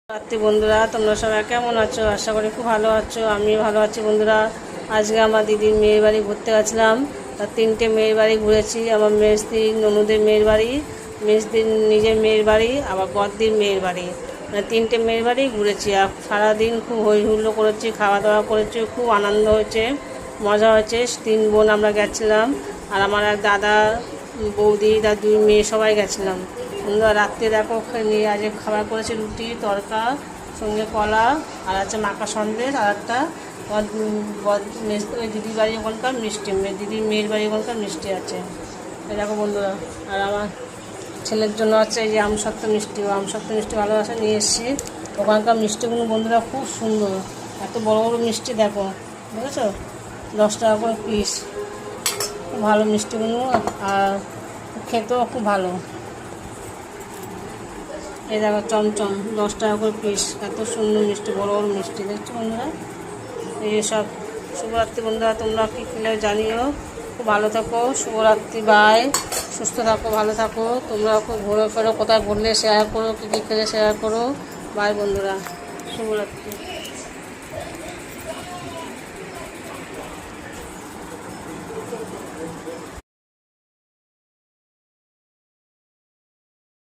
রাত্রি বন্ধুরা, তোমরা সবাই কেমন আছো? আশা করি খুব ভালো আছো। আমি ভালো আছি বন্ধুরা। আজকে আমার দিদির মেয়ের বাড়ি ঘুরতে গেছিলাম। তার 3টে মেয়ের বাড়ি ঘুরেছি। আমার মেজদির ননদের মেয়ের বাড়ি, মেজদির নিজের মেয়ের বাড়ি, আবার বড়দির মেয়ের বাড়ি, মানে 3টে মেয়ের বাড়ি ঘুরেছি। আর সারাদিন খুব হই হুল্লো করেছি, খাওয়া দাওয়া করেছি, খুব আনন্দ হয়েছে, মজা হয়েছে। 3 বোন আমরা গেছিলাম, আর আমার এক দাদা, বৌদি, তার 2 মেয়ে, সবাই গেছিলাম। বন্ধুরা রাত্রে দেখো নিয়ে আজকে খাবার করেছি রুটি তড়কা, সঙ্গে কলা, আর আছে মাখা সন্দেশ, আর একটা ওই দিদির বাড়ি ওখানকার মিষ্টি, দিদির মেয়ের বাড়ি ওখানকার মিষ্টি আছে। এই দেখো বন্ধুরা। আর আমার ছেলের জন্য আছে এই যে আমসত্ত্ব মিষ্টি, ও আমসত্ত্ব মিষ্টি ভালোবাসে, নিয়ে এসেছি। ওখানকার মিষ্টিগুলো বন্ধুরা খুব সুন্দর, এত বড় বড় মিষ্টি দেখো, বুঝেছো? 10 টাকা করে পিস, খুব ভালো মিষ্টিগুলো, আর খেতেও খুব ভালো। এই দেখো চমচম, 10 টাকা করে পিস, এত সুন্দর মিষ্টি, বড় বড় মিষ্টি, দেখছো বন্ধুরা? এই সব। শুভরাত্রি বন্ধুরা, তোমরা কী খেলে জানিও। খুব ভালো থাকো, শুভরাত্রি, বাই। সুস্থ থাকো, ভালো থাকো। তোমরা খুব ঘুরে ফেরো, কোথায় ঘুরলে শেয়ার করো, কী কী খেলে শেয়ার করো। বাই বন্ধুরা, শুভরাত্রি।